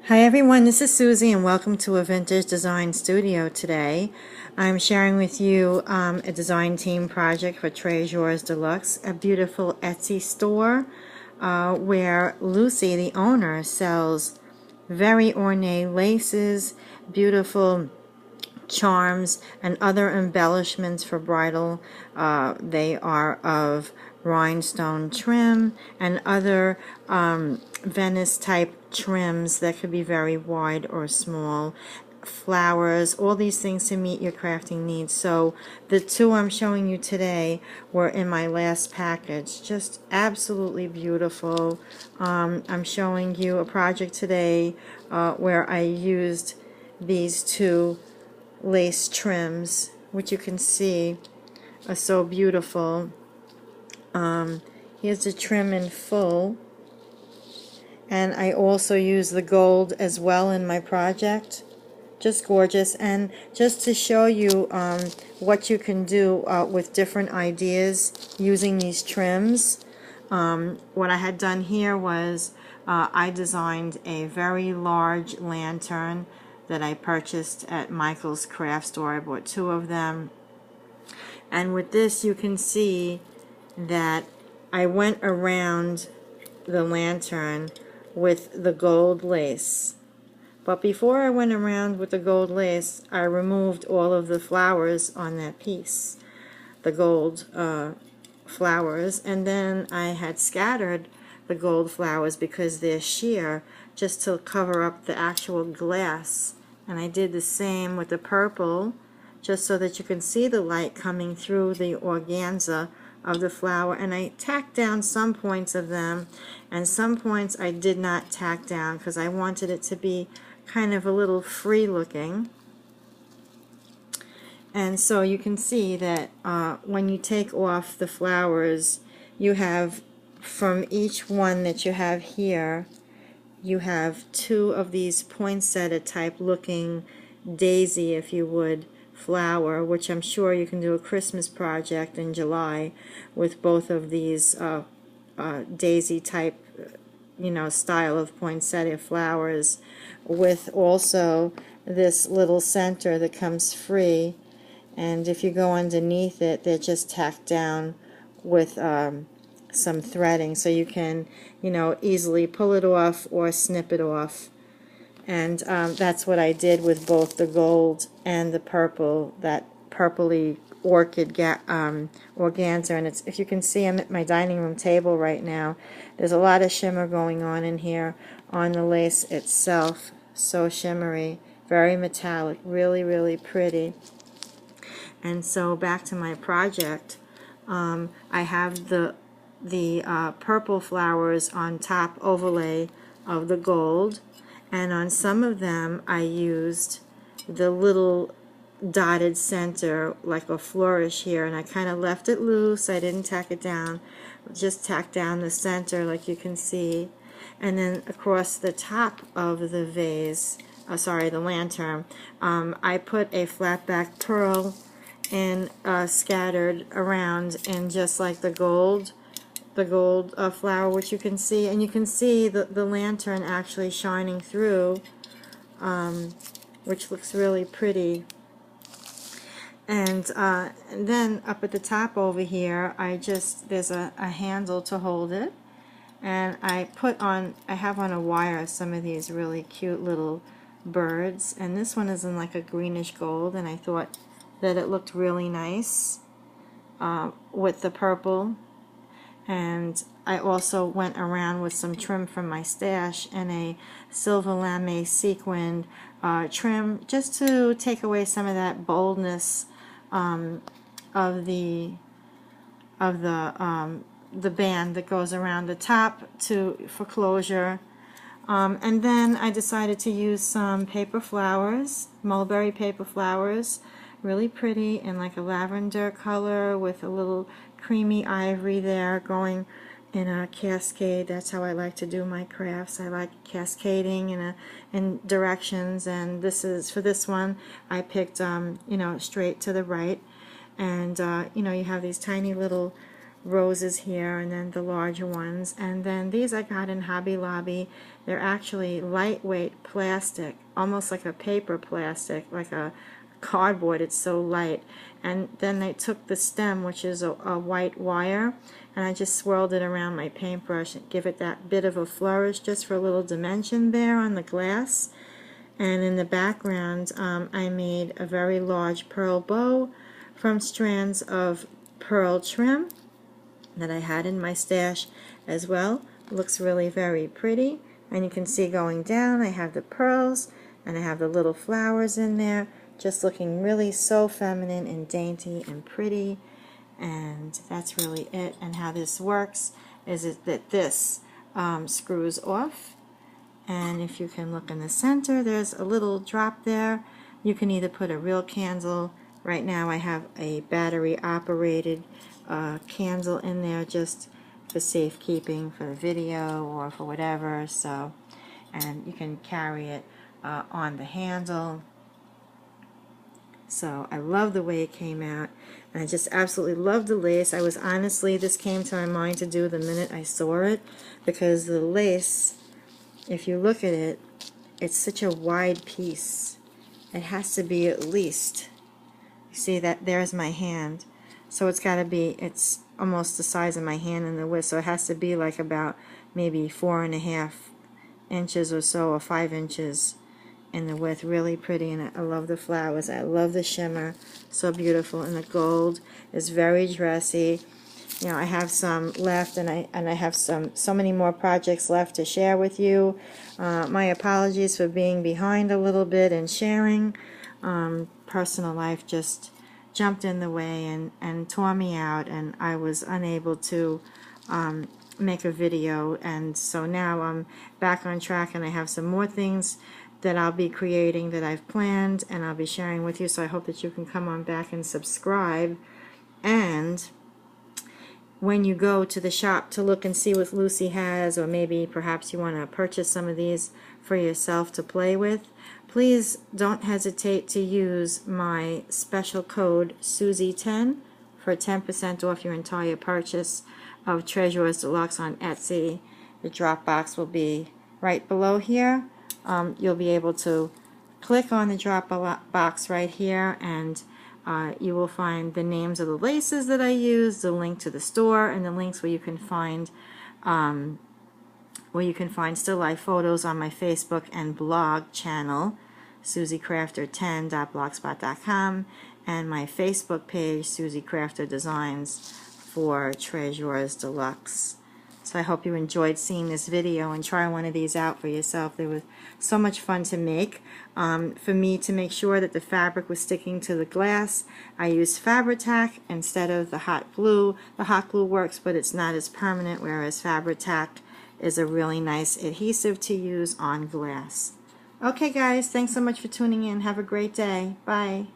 Hi everyone, this is Susie and welcome to a Vintage Design Studio today. I'm sharing with you a design team project for Treasures Deluxe, a beautiful Etsy store where Lucy, the owner, sells very ornate laces, beautiful charms, and other embellishments for bridal. They are of rhinestone trim and other Venice type trims that could be very wide or small. Flowers, all these things to meet your crafting needs. So the two I'm showing you today were in my last package. Just absolutely beautiful. I'm showing you a project today where I used these two lace trims, which you can see are so beautiful. Here's the trim in full, and I also use the gold as well in my project. Just gorgeous. And just to show you what you can do with different ideas using these trims, what I had done here was I designed a very large lantern that I purchased at Michael's craft store. I bought two of them, and with this you can see that I went around the lantern with the gold lace. But before I went around with the gold lace, I removed all of the flowers on that piece, the gold flowers, and then I had scattered the gold flowers because they're sheer, just to cover up the actual glass. And I did the same with the purple, just so that you can see the light coming through the organza of the flower. And I tacked down some points of them, and some points I did not tack down because I wanted it to be kind of a little free looking. And so you can see that when you take off the flowers, you have, from each one that you have here, you have two of these poinsettia type looking daisy, if you would, flower, which I'm sure you can do a Christmas project in July with both of these daisy type, style of poinsettia flowers, with also this little center that comes free. And if you go underneath it, they're just tacked down with some threading, so you can, easily pull it off or snip it off. And that's what I did with both the gold and the purple, that purpley orchid organza. And it's, if you can see, I'm at my dining room table right now. There's a lot of shimmer going on in here on the lace itself. So shimmery, very metallic, really, really pretty. And so back to my project, I have the purple flowers on top overlay of the gold, and on some of them I used the little dotted center like a flourish here, and I kind of left it loose. I didn't tack it down, just tacked down the center like you can see. And then across the top of the vase, the lantern, I put a flat back pearl and scattered around, and just like the gold flower, which you can see, and you can see the lantern actually shining through, which looks really pretty. And then up at the top over here, there's a handle to hold it, and I have on a wire some of these really cute little birds, and this one is in like a greenish gold, and I thought that it looked really nice with the purple. And I also went around with some trim from my stash and a silver lame sequined trim, just to take away some of that boldness of the band that goes around the top for closure. And then I decided to use some paper flowers, mulberry paper flowers, really pretty, in like a lavender color with a little creamy ivory there going in a cascade. That's how I like to do my crafts. I like cascading in directions, and for this one I picked straight to the right. And you have these tiny little roses here, and then the larger ones. And then these I got in Hobby Lobby. They're actually lightweight plastic, almost like a paper plastic, like a cardboard. It's so light. And then they took the stem, which is a white wire, and I just swirled it around my paintbrush and give it that bit of a flourish just for a little dimension there on the glass. And in the background, I made a very large pearl bow from strands of pearl trim that I had in my stash as well. It looks really very pretty, and you can see going down I have the pearls and I have the little flowers in there, just looking really so feminine and dainty and pretty. And that's really it. And how this works is that this screws off, and if you can look in the center, there's a little drop there. You can either put a real candle. Right now I have a battery operated candle in there just for safekeeping for the video or for whatever. So, and you can carry it on the handle. So I love the way it came out, and I just absolutely love the lace. I was honestly, this came to my mind to do the minute I saw it, because the lace, if you look at it, it's such a wide piece. It has to be at least, you see that there's my hand, so it's got to be, it's almost the size of my hand in the width, so it has to be like about maybe 4.5 inches or so, or 5 inches in the width. Really pretty, and I love the flowers. I love the shimmer, so beautiful, and the gold is very dressy. You know, I have some left, and I have so many more projects left to share with you. My apologies for being behind a little bit and sharing. Personal life just jumped in the way and tore me out, and I was unable to make a video, and so now I'm back on track, and I have some more things that I'll be creating that I've planned, and I'll be sharing with you. So I hope that you can come on back and subscribe. And when you go to the shop to look and see what Lucy has, or maybe perhaps you want to purchase some of these for yourself to play with, please don't hesitate to use my special code Susie10 for 10% off your entire purchase of Treasures Deluxe on Etsy. The drop box will be right below here. You'll be able to click on the drop box right here, and you will find the names of the laces that I use, the link to the store, and the links where you can find still life photos on my Facebook and blog channel, susiecrafter10.blogspot.com, and my Facebook page, Susie Crafter Designs for Treasures Deluxe. So I hope you enjoyed seeing this video, and try one of these out for yourself. They were so much fun to make. For me, to make sure that the fabric was sticking to the glass, I used Fabri-Tac instead of the hot glue. The hot glue works, but it's not as permanent, whereas Fabri-Tac is a really nice adhesive to use on glass. Okay guys, thanks so much for tuning in. Have a great day. Bye.